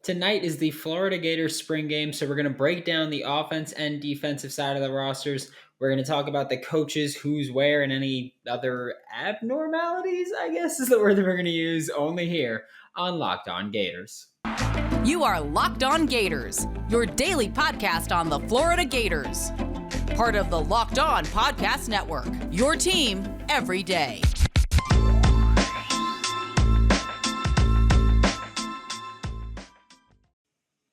Tonight is the Florida Gators spring game, so we're going to break down the offense and defensive side of the rosters. We're going to talk about the coaches, who's where, and any other abnormalities, I guess is the word that we're going to use, only here on Locked On Gators. You are Locked On Gators, your daily podcast on the Florida Gators. Part of the Locked On Podcast Network, your team every day.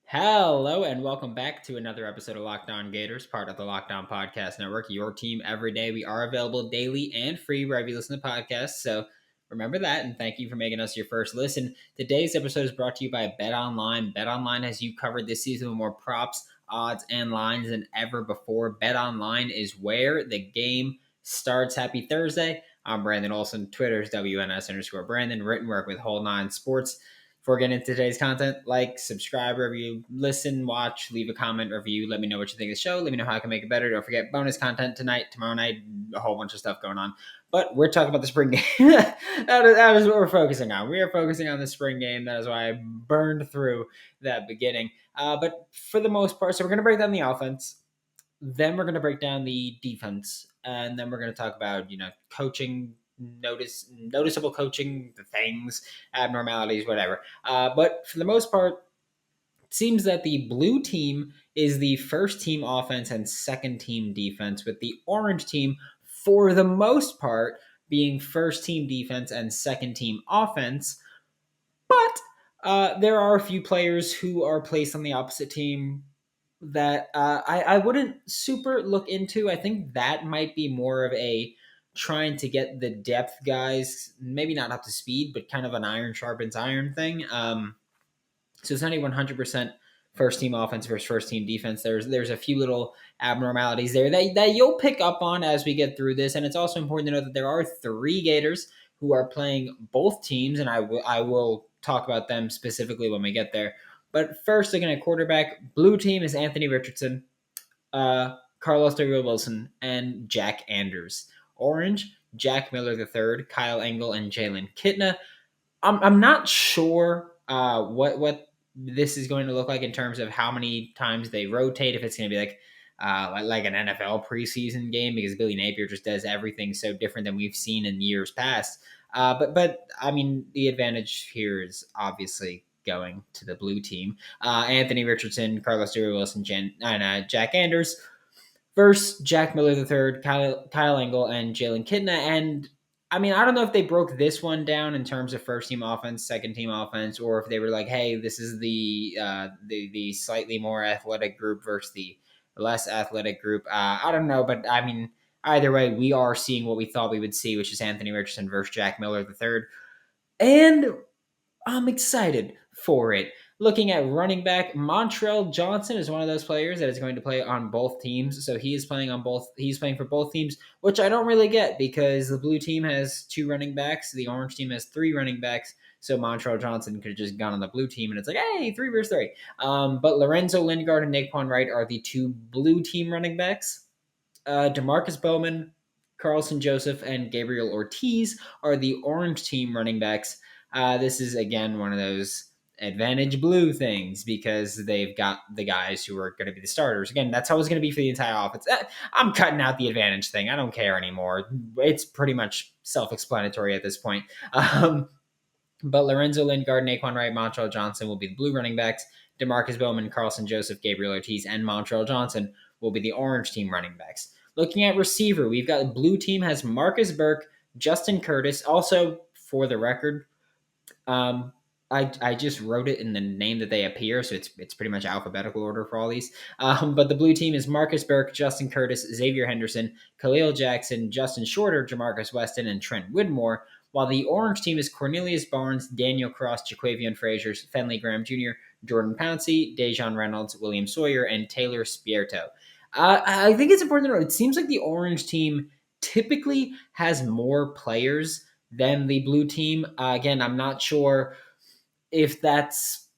Hello and welcome back to another episode of Locked On Gators, part of the Locked On Podcast Network, your team every day. We are available daily and free wherever you listen to podcasts, so remember that, and thank you for making us your first listen. Today's episode is brought to you by BetOnline. BetOnline has you covered this season with more props, odds, and lines than ever before. BetOnline is where the game starts. Happy Thursday. I'm Brandon Olson. Twitter's WNS_Brandon. Written work with Whole Nine Sports. Before getting into today's content, like, subscribe wherever you listen, watch, leave a comment, review. Let me know what you think of the show. Let me know how I can make it better. Don't forget bonus content tonight, tomorrow night, a whole bunch of stuff going on. But we're talking about the spring game. that is what we're focusing on. We are focusing on the spring game. That is why I burned through that beginning. But for the most part, so we're going to break down the offense. Then we're going to break down the defense. And then we're going to talk about, coaching, noticeable coaching, the things, abnormalities, whatever. But for the most part, it seems that the blue team is the first team offense and second team defense, with the orange team, for the most part, being first team defense and second team offense. But there are a few players who are placed on the opposite team that I wouldn't super look into. I think that might be more of a trying to get the depth guys, maybe not up to speed, but kind of an iron sharpens iron thing. So it's not even 100% first team offense versus first team defense. There's a few little abnormalities there that you'll pick up on as we get through this. And it's also important to know that there are 3 Gators who are playing both teams, and I will talk about them specifically when we get there. But first, looking at quarterback, blue team is Anthony Richardson, Carlos Wilson, and Jack Anders. Orange, Jack Miller III, Kyle Engel, and Jalen Kitna. I'm not sure what this is going to look like in terms of how many times they rotate, if it's going to be like an NFL preseason game, because Billy Napier just does everything so different than we've seen in years past. But I mean, the advantage here is obviously going to the blue team. Anthony Richardson, Carlos Wilson, and Jack Anders versus Jack Miller III, Kyle Engel, and Jalen Kitna. And I mean, I don't know if they broke this one down in terms of first team offense, second team offense, or if they were like, hey, this is the slightly more athletic group versus the less athletic group. I don't know, but I mean, either way, we are seeing what we thought we would see, which is Anthony Richardson versus Jack Miller III. And I'm excited for it. Looking at running back, Montrell Johnson is one of those players that is going to play on both teams. So he is playing on both. He's playing for both teams, which I don't really get because the blue team has 2 running backs. The orange team has 3 running backs. So Montrell Johnson could have just gone on the blue team, and it's like, hey, 3 versus 3. But Lorenzo Lingard and Naquan Wright are the 2 blue team running backs. Demarcus Bowman, Carlson Joseph, and Gabriel Ortiz are the orange team running backs. This is, again, one of those advantage blue things because they've got the guys who are going to be the starters. Again, that's how it's going to be for the entire offense. I'm cutting out the advantage thing. I don't care anymore. It's pretty much self-explanatory at this point. But Lorenzo Lingard, Naquan Wright, Montrell Johnson will be the blue running backs. Demarcus Bowman, Carlson Joseph, Gabriel Ortiz, and Montrell Johnson will be the orange team running backs. Looking at receiver, we've got the blue team has Marcus Burke, Justin Curtis. Also, for the record, I just wrote it in the name that they appear, so it's pretty much alphabetical order for all these. But the blue team is Marcus Burke, Justin Curtis, Xzavier Henderson, Khalil Jackson, Justin Shorter, Jamarcus Weston, and Trent Whittemore. While the orange team is Cornelius Barnes, Daniel Cross, Jaquavion Frazier, Fenley Graham Jr., Jordan Pouncey, Daejon Reynolds, William Sawyer, and Taylor Spierto. I think it's important to know, it seems like the orange team typically has more players than the blue team. Again, I'm not sure if that's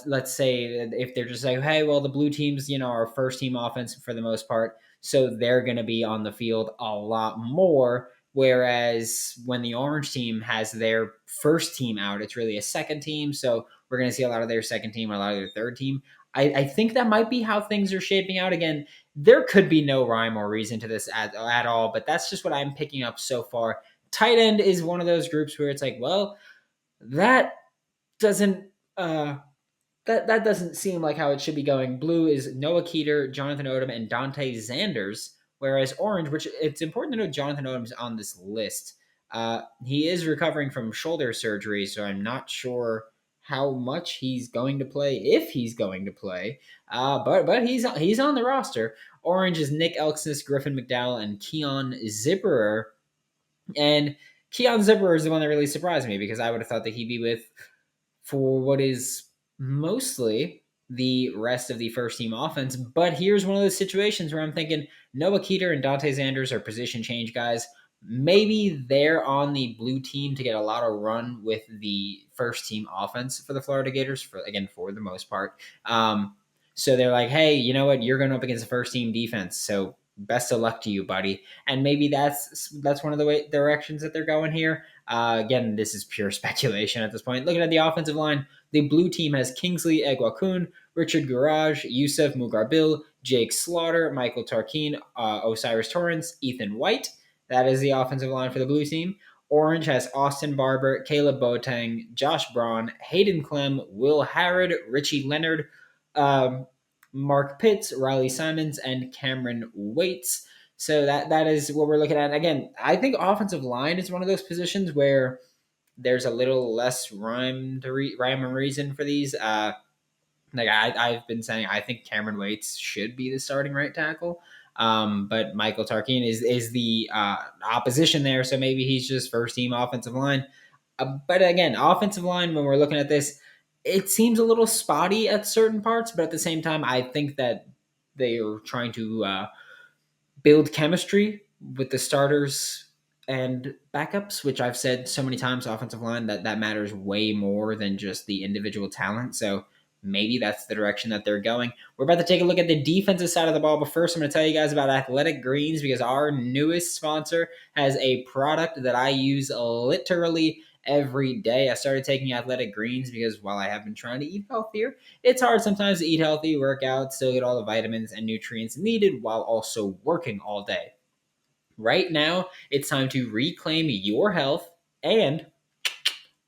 let's say if they're just like, hey, well, the blue teams, are first team offense for the most part, so they're going to be on the field a lot more, Whereas when the orange team has their first team out, it's really a second team. So we're going to see a lot of their second team, a lot of their third team. I think that might be how things are shaping out. Again, there could be no rhyme or reason to this at all, but that's just what I'm picking up so far. Tight end is one of those groups where it's like, well, that doesn't that doesn't seem like how it should be going. Blue is Noah Keeter, Jonathan Odom, and Dante Zanders, whereas orange, which it's important to know Jonathan Odom's on this list. He is recovering from shoulder surgery, so I'm not sure how much he's going to play, if he's going to play. But he's on the roster. Orange is Nick Elksnis, Griffin McDowell, and Keon Zipperer. And Keon Zipperer is the one that really surprised me because I would have thought that he'd be with for what is mostly the rest of the first team offense. But here's one of those situations where I'm thinking Noah Keeter and Dante Zanders are position change guys. Maybe they're on the blue team to get a lot of run with the first team offense for the Florida Gators, for the most part. So they're like, hey, you know what? You're going up against the first team defense. So best of luck to you, buddy. And maybe that's one of the directions that they're going here. Again, this is pure speculation at this point. Looking at the offensive line, the blue team has Kingsley Egwakun, Richard Garage, Yusuf Mugarbil, Jake Slaughter, Michael Tarkin, Osiris Torrance, Ethan White. That is the offensive line for the blue team. Orange has Austin Barber, Caleb Boateng, Josh Braun, Hayden Clem, Will Harrod, Richie Leonard, Mark Pitts, Riley Simons, and Cameron Waits. So that is what we're looking at. Again, I think offensive line is one of those positions where there's a little less rhyme and reason for these. I've been saying, I think Cameron Waits should be the starting right tackle. But Michael Tarkin is the opposition there, so maybe he's just first team offensive line. But again, offensive line, when we're looking at this, it seems a little spotty at certain parts, but at the same time, I think that they are trying to build chemistry with the starters and backups, which I've said so many times, offensive line, that matters way more than just the individual talent. So maybe that's the direction that they're going. We're about to take a look at the defensive side of the ball, but first I'm going to tell you guys about Athletic Greens because our newest sponsor has a product that I use literally every day. I started taking Athletic Greens because while I have been trying to eat healthier, it's hard sometimes to eat healthy, work out, still get all the vitamins and nutrients needed while also working all day. Right now, it's time to reclaim your health and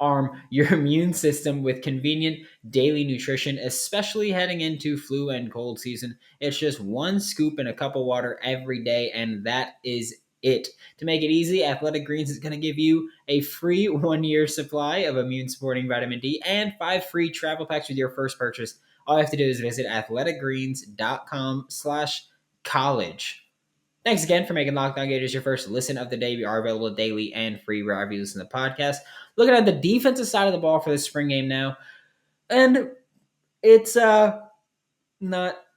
arm your immune system with convenient daily nutrition, especially heading into flu and cold season. It's just one scoop in a cup of water every day, and that is it. To make it easy, Athletic Greens is going to give you a free 1-year supply of immune supporting vitamin D and 5 free travel packs with your first purchase. All you have to do is visit athleticgreens.com/college. Thanks again for making Locked On Gators your first listen of the day. We are available daily and free wherever you listen to the podcast. Looking at the defensive side of the ball for this spring game now, and it's not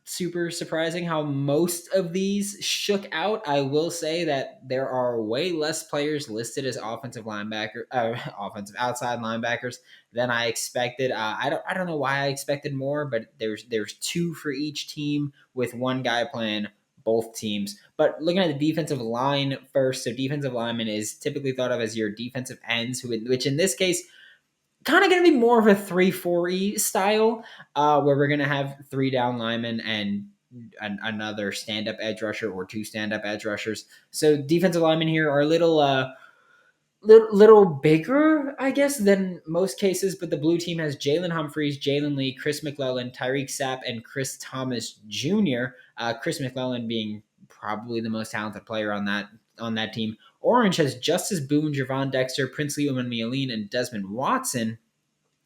super surprising how most of these shook out. I will say that there are way less players listed as offensive outside linebackers than I expected. I don't know why I expected more, but there's 2 for each team with one guy playing both teams. But looking at the defensive line first, so defensive lineman is typically thought of as your defensive ends, which in this case, kind of going to be more of a 3-4-E style, where we're going to have 3 down linemen and another stand-up edge rusher or 2 stand-up edge rushers. So defensive linemen here are a little bigger, I guess, than most cases, but the blue team has Jalen Humphreys, Jalen Lee, Chris McClellan, Tyreek Sapp, and Chris Thomas Jr. Chris McClellan being probably the most talented player on that team. Orange has Justice Boone, Gervon Dexter, Princely Umanmielen, and Desmond Watson,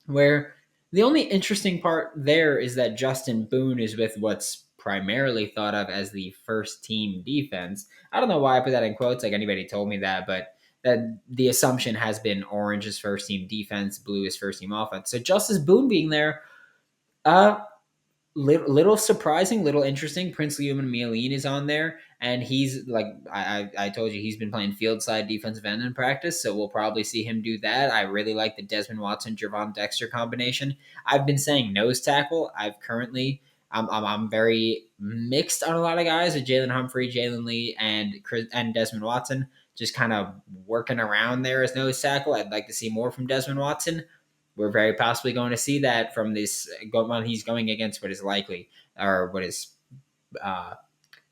where the only interesting part there is that Justin Boone is with what's primarily thought of as the first team defense. I don't know why I put that in quotes, like anybody told me that, but that the assumption has been Orange is first team defense, blue is first team offense. So Justice Boone being there, little surprising, little interesting. Princely Umanmielen is on there, and he's like I told you, he's been playing field side defensive end in practice, so we'll probably see him do that. I really like the Desmond Watson Gervon Dexter combination. I've been saying nose tackle. I'm very mixed on a lot of guys with Jalen Humphrey, Jalen Lee, and Desmond Watson. just kind of working around there as nose tackle. I'd like to see more from Desmond Watson. We're very possibly going to see that from this when he's going against what is likely or what is uh,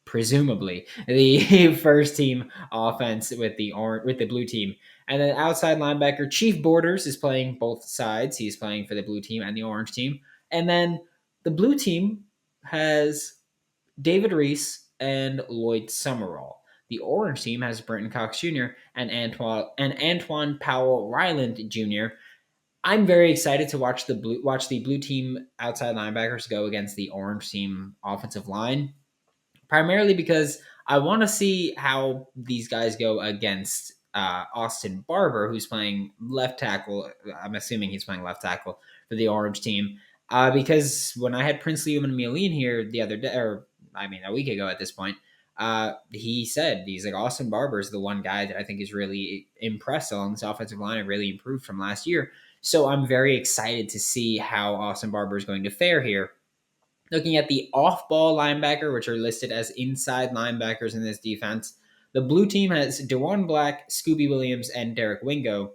presumably the first team offense with the blue team. And then outside linebacker Chief Borders is playing both sides. He's playing for the blue team and the orange team. And then the blue team has David Reese and Lloyd Summerall. The orange team has Brenton Cox Jr. and Antoine Powell Ryland Jr. I'm very excited to watch the blue team outside linebackers go against the orange team offensive line, primarily because I want to see how these guys go against Austin Barber, who's playing left tackle. I'm assuming he's playing left tackle for the orange team. Because when I had Princely Umanmielen here the other day, or I mean a week ago at this point, he said he's like Austin Barber is the one guy that I think is really impressed along this offensive line and really improved from last year. So I'm very excited to see how Austin Barber is going to fare here. Looking at the off-ball linebacker, which are listed as inside linebackers in this defense, the blue team has Diwun Black, Scooby Williams, and Derek Wingo.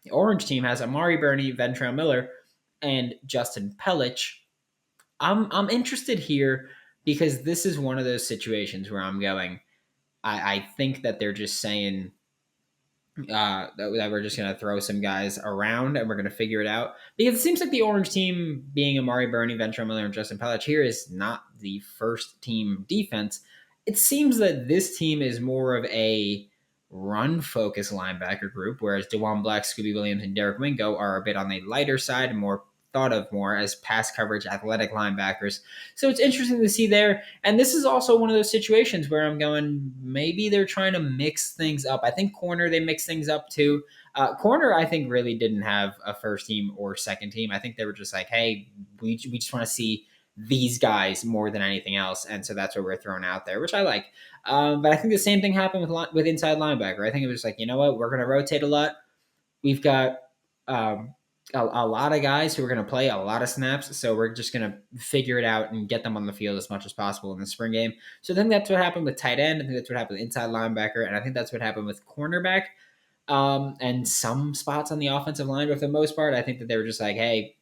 The orange team has Amari Burney, Ventrell Miller, and Justin Pelich. I'm interested here because this is one of those situations where I'm going, I think that they're just saying that we're just going to throw some guys around and we're going to figure it out. Because it seems like the orange team, being Amari Burney, Ventrell Miller, and Justin Pelich here, is not the first team defense. It seems that this team is more of a run-focused linebacker group, whereas Diwun Black, Scooby Williams, and Derek Wingo are a bit on the lighter side and more thought of more as pass coverage athletic linebackers. So it's interesting to see there. And this is also one of those situations where I'm going, maybe they're trying to mix things up. I think corner, they mix things up too. Corner, I think, really didn't have a first team or second team. I think they were just like, hey, we just want to see these guys more than anything else. And so that's what we're throwing out there, which I like. But I think the same thing happened with inside linebacker. I think it was like, you know what, we're going to rotate a lot. We've got a lot of guys who are going to play a lot of snaps, so we're just going to figure it out and get them on the field as much as possible in the spring game. So I think that's what happened with tight end. I think that's what happened with inside linebacker, and I think that's what happened with cornerback and some spots on the offensive line. But for the most part, I think that they were just like, hey,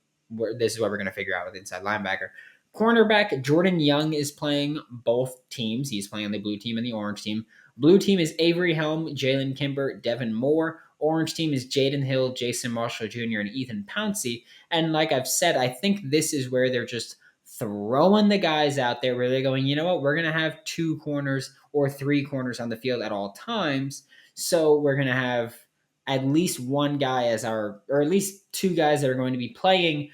this is what we're going to figure out with inside linebacker. Cornerback Jordan Young is playing both teams. He's playing on the blue team and the orange team. Blue team is Avery Helm, Jalen Kimber, Devin Moore. Orange team is Jaden Hill, Jason Marshall Jr., and Ethan Pouncey. And like I've said, I think this is where they're just throwing the guys out there where they're going, you know what, we're going to have 2 corners or 3 corners on the field at all times. So we're going to have at least one guy as our, or at least 2 guys that are going to be playing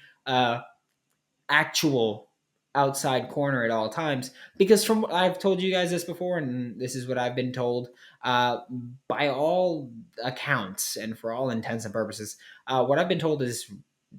actual outside corner at all times, because from I've told you guys this before, and this is what I've been told by all accounts and for all intents and purposes, what I've been told is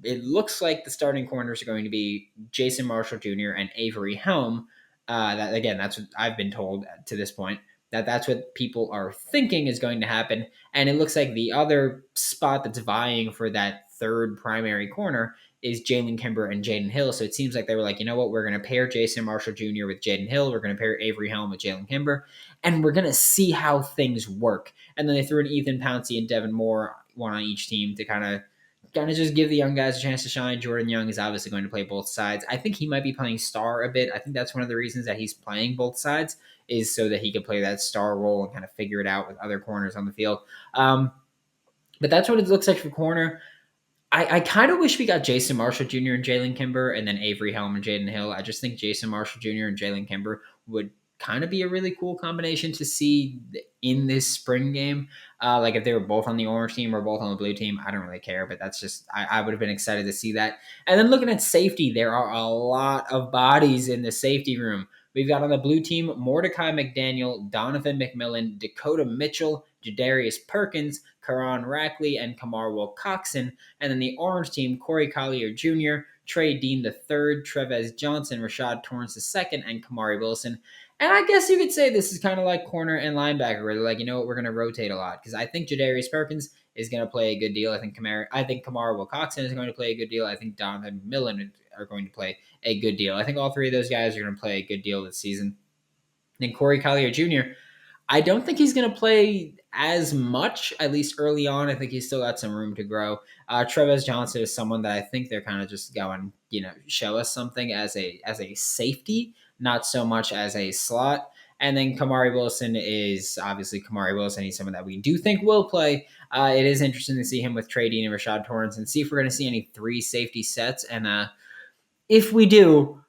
it looks like the starting corners are going to be Jason Marshall Jr. and Avery Helm. That again, that's what I've been told to this point. That's what people are thinking is going to happen, and it looks like the other spot that's vying for that third primary corner is Jalen Kimber and Jaden Hill. So it seems like they were like, you know what, we're going to pair Jason Marshall Jr. with Jaden Hill. We're going to pair Avery Helm with Jalen Kimber, and we're going to see how things work. And then they threw in Ethan Pouncey and Devin Moore, one on each team, to kind of just give the young guys a chance to shine. Jordan Young is obviously going to play both sides. I think he might be playing star a bit. I think that's one of the reasons that he's playing both sides, is so that he could play that star role and kind of figure it out with other corners on the field. But that's what it looks like for corner. I kind of wish we got Jason Marshall Jr. and Jalen Kimber and then Avery Helm and Jaden Hill. I just think Jason Marshall Jr. and Jalen Kimber would kind of be a really cool combination to see in this spring game. Like if they were both on the orange team or both on the blue team, I don't really care, but that's just, I would have been excited to see that. And then looking at safety, there are a lot of bodies in the safety room. We've got on the blue team, Mordecai McDaniel, Donovan McMillan, Dakota Mitchell, Jadarius Perkins, Karan Rackley, and Kamar Wilcoxon. And then the orange team, Corey Collier Jr., Trey Dean III, Trevez Johnson, Rashad Torrence II, and Kamari Wilson. And I guess you could say this is kind of like corner and linebacker, where they're like, you know what, we're going to rotate a lot. Because I think Jadarius Perkins is going to play a good deal. I think Kamar Wilcoxon is going to play a good deal. I think Donovan McMillan are going to play a good deal. I think all 3 of those guys are going to play a good deal this season. Then Corey Collier Jr., I don't think he's going to play as much, at least early on. I think he's still got some room to grow. Trevez Johnson is someone that I think they're kind of just going, show us something as a safety, not so much as a slot. And then Kamari Wilson is obviously Kamari Wilson. He's someone that we do think will play. It is interesting to see him with Trey Dean and Rashad Torrence and see if we're going to see any 3 safety sets. And if we do,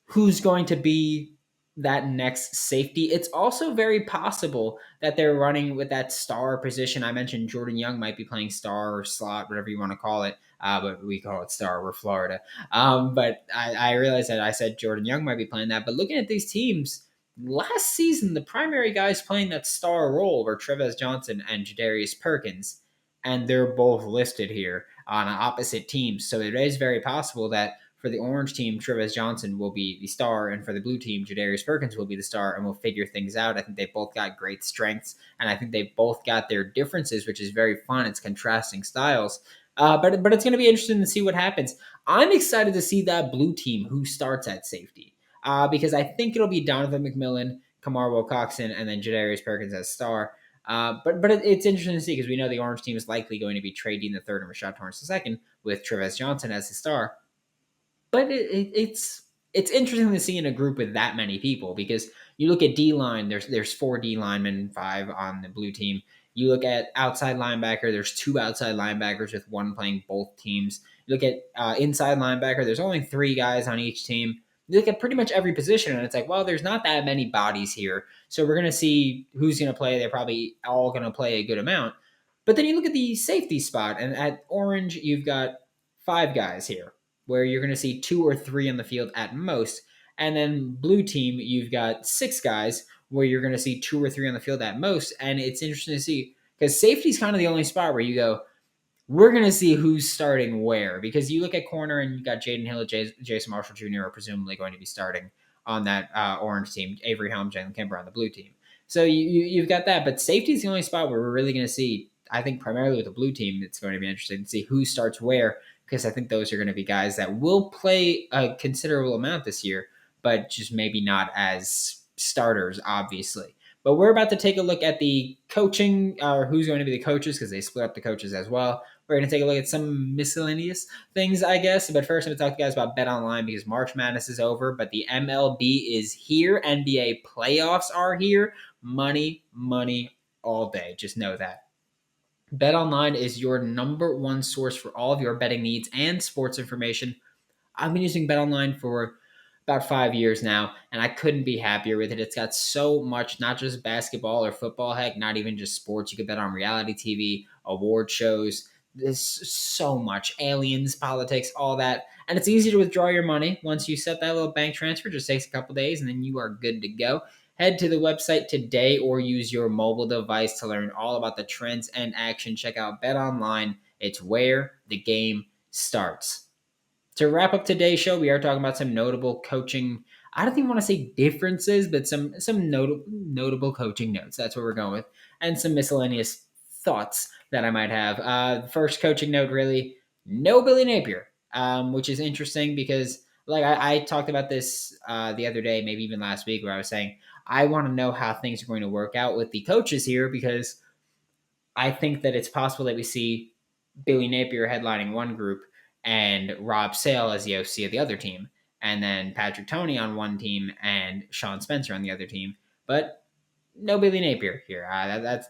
who's going to be that next safety? It's also very possible that they're running with that star position. I mentioned Jordan Young might be playing star or slot, whatever you want to call it, but we call it star. We're Florida. But I realized that I said Jordan Young might be playing that. But looking at these teams, last season, the primary guys playing that star role were Trevez Johnson and Jadarius Perkins, and they're both listed here on opposite teams. So it is very possible that for the orange team, Trevez Johnson will be the star, and for the blue team, Jadarius Perkins will be the star, and we'll figure things out. I think they both got great strengths, and I think they both got their differences, which is very fun. It's contrasting styles. But it's going to be interesting to see what happens. I'm excited to see that blue team who starts at safety, because I think it'll be Donovan McMillan, Kamar Wilcoxon, and then Jadarius Perkins as star. But it's interesting to see because we know the orange team is likely going to be Trey Dean III and Rashad Torrence II with Trevez Johnson as the star. But it's interesting to see in a group with that many people because you look at D-line, there's 4 D linemen, 5 on the blue team. You look at outside linebacker, there's 2 outside linebackers with 1 playing both teams. You look at inside linebacker, there's only 3 guys on each team. You look at pretty much every position, and it's like, well, there's not that many bodies here. So we're going to see who's going to play. They're probably all going to play a good amount. But then you look at the safety spot, and at orange, you've got 5 guys here where you're going to see 2 or 3 on the field at most. And then blue team, you've got 6 guys where you're going to see 2 or 3 on the field at most. And it's interesting to see because safety is kind of the only spot where you go, we're going to see who's starting where. Because you look at corner and you've got Jaden Hill, Jason Marshall Jr. are presumably going to be starting on that orange team, Avery Helm, Jalen Kimber on the blue team. So you've got that. But safety is the only spot where we're really going to see, I think primarily with the blue team, it's going to be interesting to see who starts where because I think those are going to be guys that will play a considerable amount this year, but just maybe not as starters, obviously. But we're about to take a look at the coaching, or who's going to be the coaches, because they split up the coaches as well. We're going to take a look at some miscellaneous things, I guess. But first, I'm going to talk to you guys about Bet Online because March Madness is over, but the MLB is here. NBA playoffs are here. Money all day. Just know that. BetOnline is your number one source for all of your betting needs and sports information. I've been using BetOnline for about 5 years now, and I couldn't be happier with it. It's got so much, not just basketball or football, heck, not even just sports. You can bet on reality TV, award shows. There's so much. Aliens, politics, all that. And it's easy to withdraw your money. Once you set that little bank transfer, just takes a couple days, and then you are good to go. Head to the website today or use your mobile device to learn all about the trends and action. Check out BetOnline. It's where the game starts. To wrap up today's show, we are talking about some notable coaching. I don't even want to say differences, but some notable coaching notes. That's what we're going with. And some miscellaneous thoughts that I might have. First coaching note, really, no Billy Napier, which is interesting because like I talked about this the other day, maybe even last week, where I was saying, I want to know how things are going to work out with the coaches here because I think that it's possible that we see Billy Napier headlining one group and Rob Sale as the OC of the other team, and then Patrick Toney on one team and Sean Spencer on the other team. But no Billy Napier here.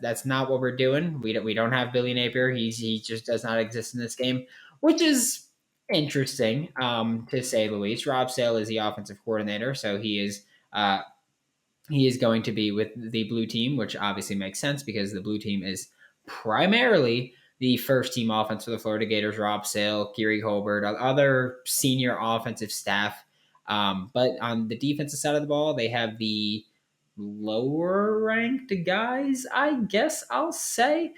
That's not what we're doing. We don't have Billy Napier. He just does not exist in this game, which is interesting to say the least. Rob Sale is the offensive coordinator, so he is going to be with the blue team, which obviously makes sense because the blue team is primarily the first team offense for the Florida Gators. Rob Sale, Kiri Colbert, other senior offensive staff. But on the defensive side of the ball, they have the lower ranked guys, I guess I'll say,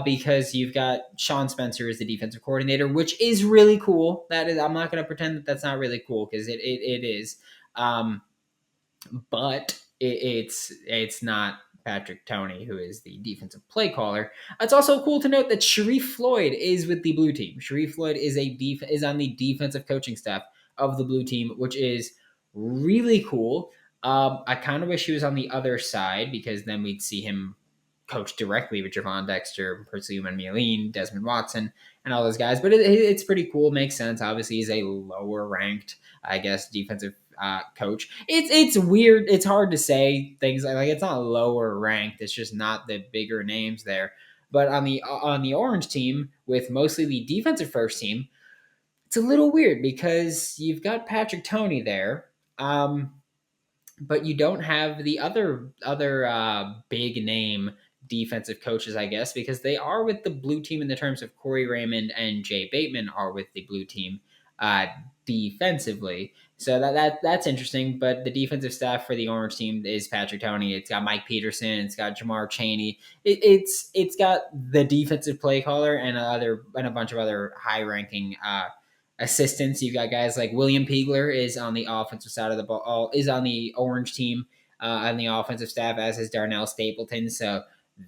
because you've got Sean Spencer as the defensive coordinator, which is really cool. That is, I'm not going to pretend that that's not really cool because it is. But it's not Patrick Toney, who is the defensive play caller. It's also cool to note that Sharif Floyd is with the blue team. Sharif Floyd is is on the defensive coaching staff of the blue team, which is really cool. I kind of wish he was on the other side because then we'd see him coached directly with Gervon Dexter, Umanmielen, Desmond Watson, and all those guys. But it's pretty cool. Makes sense. Obviously, he's a lower ranked, I guess, defensive coach. It's weird. It's hard to say things like it's not lower ranked. It's just not the bigger names there. But on the orange team, with mostly the defensive first team, it's a little weird because you've got Patrick Toney there. But you don't have the other big name defensive coaches, I guess, because they are with the blue team in the terms of Corey Raymond and Jay Bateman are with the blue team uh, defensively. So that's interesting. But the defensive staff for the orange team is Patrick Toney. It's got Mike Peterson. It's got Jamar Chaney. It's got the defensive play caller and a bunch of other high ranking assistants. You've got guys like William Peagler is on the offensive side of the ball, is on the orange team on the offensive staff, as is Darnell Stapleton. So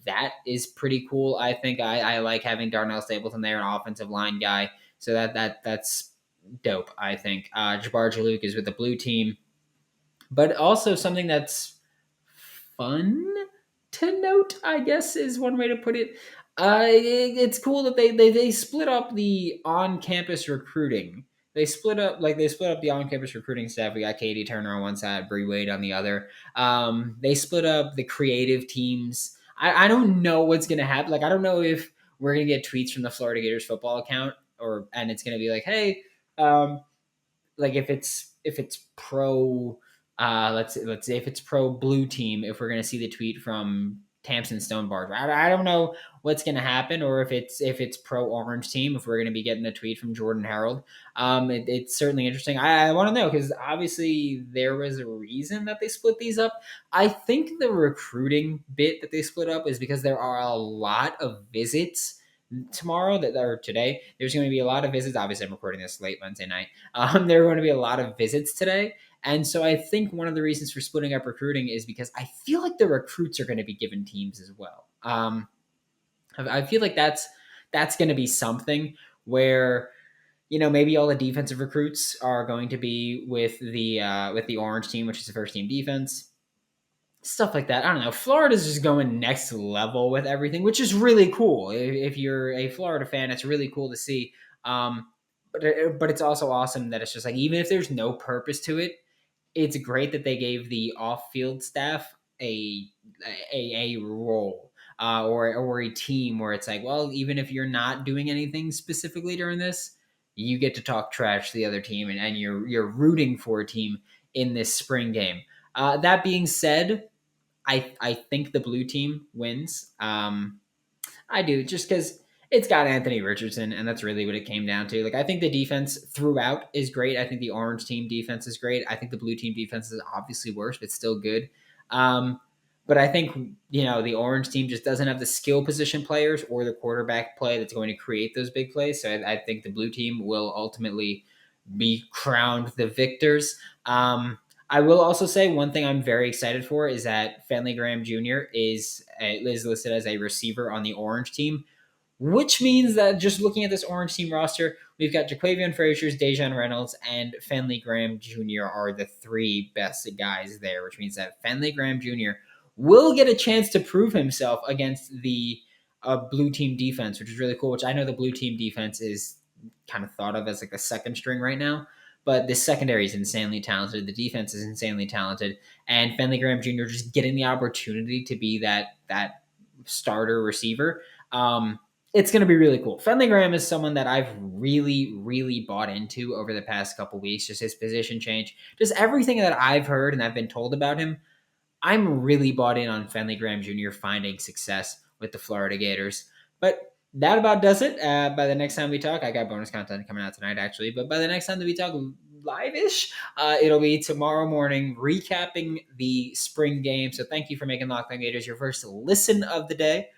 that is pretty cool. I think I like having Darnell Stapleton there, an offensive line guy. So that's dope, I think. Jabbar Jalouk is with the blue team. But also something that's fun to note, I guess, is one way to put it. It's cool that they split up the on-campus recruiting. They split up the on-campus recruiting staff. We got Katie Turner on one side, Bree Wade on the other. They split up the creative teams. I don't know what's gonna happen. Like I don't know if we're gonna get tweets from the Florida Gators football account, and it's gonna be like, hey, like if it's pro let's say if it's pro blue team, if we're going to see the tweet from Tamsin Stonebarger. I don't know what's going to happen, or if it's pro orange team, if we're going to be getting a tweet from Jordan Harold. It's certainly interesting. I want to know because obviously there was a reason that they split these up. I think the recruiting bit that they split up is because there are a lot of visits tomorrow or today. There's going to be a lot of visits. Obviously, I'm recording this late Wednesday night. There are going to be a lot of visits today. And so I think one of the reasons for splitting up recruiting is because I feel like the recruits are going to be given teams as well. I feel like that's going to be something where maybe all the defensive recruits are going to be with the orange team, which is the first team defense. Stuff like that. I don't know. Florida's just going next level with everything, which is really cool. If you're a Florida fan, it's really cool to see. But it's also awesome that it's just like even if there's no purpose to it, it's great that they gave the off-field staff a role or a team where it's like, well, even if you're not doing anything specifically during this, you get to talk trash to the other team and you're rooting for a team in this spring game. That being said, I think the blue team wins. I do, just because it's got Anthony Richardson, and that's really what it came down to. Like, I think the defense throughout is great. I think the orange team defense is great. I think the blue team defense is obviously worse, but still good. But I think, the orange team just doesn't have the skill position players or the quarterback play that's going to create those big plays. So I think the blue team will ultimately be crowned the victors. I will also say one thing I'm very excited for is that Fenley Graham Jr. is listed as a receiver on the orange team, which means that just looking at this orange team roster, we've got Jaquavion Frazier's, Daejon Reynolds, and Fenley Graham Jr. are the three best guys there, which means that Fenley Graham Jr. will get a chance to prove himself against the blue team defense, which is really cool, which I know the blue team defense is kind of thought of as like a second string right now. But the secondary is insanely talented. The defense is insanely talented. And Fenley Graham Jr. just getting the opportunity to be that starter receiver. It's going to be really cool. Fenley Graham is someone that I've really, really bought into over the past couple weeks. Just his position change. Just everything that I've heard and I've been told about him. I'm really bought in on Fenley Graham Jr. finding success with the Florida Gators. But that about does it. By the next time we talk, I got bonus content coming out tonight, actually. But by the next time that we talk live-ish, it'll be tomorrow morning, recapping the spring game. So thank you for making Locked On Gators your first listen of the day.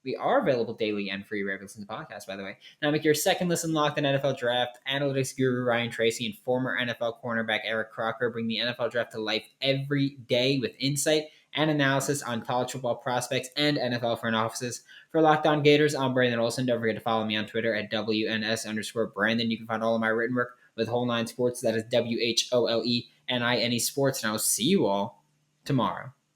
We are available daily and free wherever you listen to podcasts, by the way. Now make your second listen Locked On NFL Draft. Analytics guru Ryan Tracy and former NFL cornerback Eric Crocker bring the NFL Draft to life every day with insight and analysis on college football prospects and NFL front offices. For Locked On Gators, I'm Brandon Olson. Don't forget to follow me on Twitter at WNS_Brandon. You can find all of my written work with Whole Nine Sports. That is WHOLENINE Sports. And I will see you all tomorrow.